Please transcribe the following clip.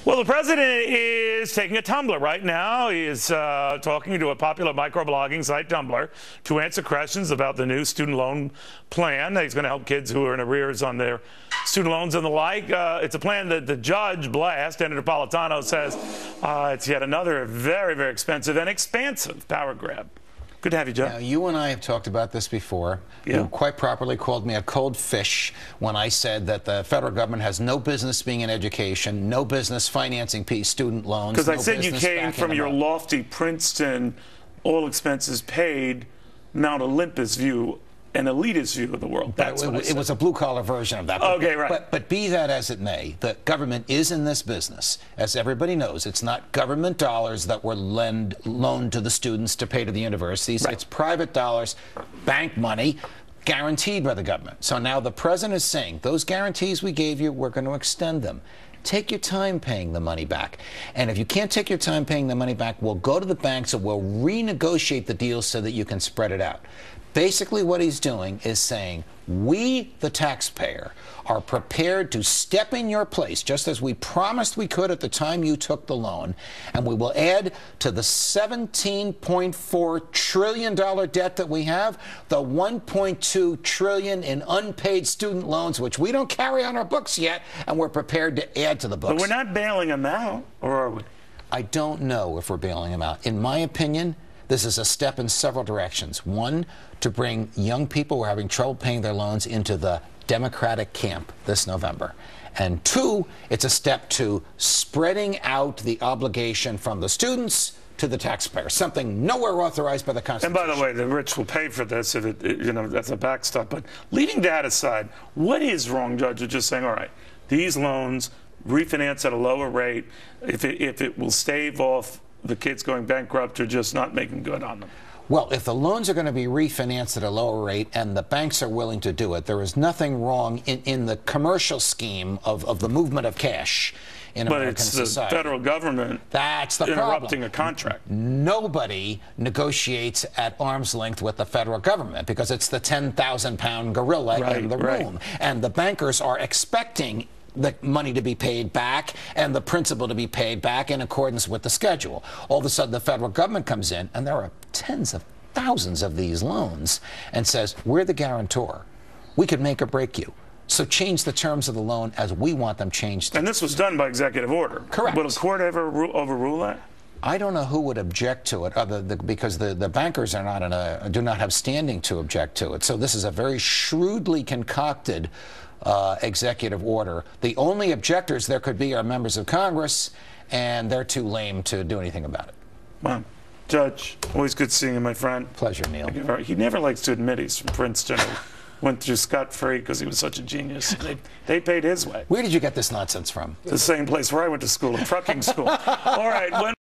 Well, the president is taking a Tumbler right now. He is talking to a popular microblogging site, Tumbler, to answer questions about the new student loan plan. He's going to help kids who are in arrears on their student loans and the like. It's a plan that the judge blast, Senator Napolitano, says it's yet another very, very expensive and expansive power grab. Good to have you, Joe. Now, you and I have talked about this before. Yeah. You quite properly called me a cold fish when I said that the federal government has no business being in education, no business financing student loans. Because I said you came from your lofty Princeton, all expenses paid, Mount Olympus view, an elitist view of the world. That's what I said. It was a blue-collar version of that. Okay, right. But be that as it may, the government is in this business. As everybody knows, it's not government dollars that were loaned to the students to pay to the universities. Right. It's private dollars, bank money, guaranteed by the government. So now the president is saying, those guarantees we gave you, we're going to extend them. Take your time paying the money back. And if you can't take your time paying the money back, we'll go to the banks and we'll renegotiate the deal so that you can spread it out. Basically, what he's doing is saying, we, the taxpayer, are prepared to step in your place, just as we promised we could at the time you took the loan, and we will add to the $17.4 trillion debt that we have, the $1.2 trillion in unpaid student loans, which we don't carry on our books yet, and we're prepared to add to the books. But we're not bailing them out, or are we? I don't know if we're bailing them out. In my opinion, this is a step in several directions. One, to bring young people who are having trouble paying their loans into the Democratic camp this November. And two, it's a step to spreading out the obligation from the students to the taxpayer, something nowhere authorized by the Constitution. And by the way, the rich will pay for this if that's a backstop. But leaving that aside, what is wrong, Judge, with just saying, all right, these loans refinance at a lower rate if it will stave off the kids going bankrupt or just not making good on them? Well, if the loans are going to be refinanced at a lower rate and the banks are willing to do it, there is nothing wrong in the commercial scheme of the movement of cash in American society. But it's the federal government that's the interrupting a contract. Nobody negotiates at arm's length with the federal government because it's the 10,000-pound gorilla in the room. And the bankers are expecting the money to be paid back and the principal to be paid back in accordance with the schedule. All of a sudden, the federal government comes in, and there are tens of thousands of these loans, and says, we're the guarantor. We could make or break you. So change the terms of the loan as we want them changed. And this was done by executive order. Correct. Will a court ever overrule that? I don't know who would object to it, because the bankers are not do not have standing to object to it. So this is a very shrewdly concocted executive order. The only objectors there could be are members of Congress, and they're too lame to do anything about it. Wow. Judge, always good seeing you, my friend. Pleasure, Neil. He never likes to admit he's from Princeton. Went through scot-free because he was such a genius. They paid his way. Where did you get this nonsense from? The same place where I went to school, a trucking school. All right.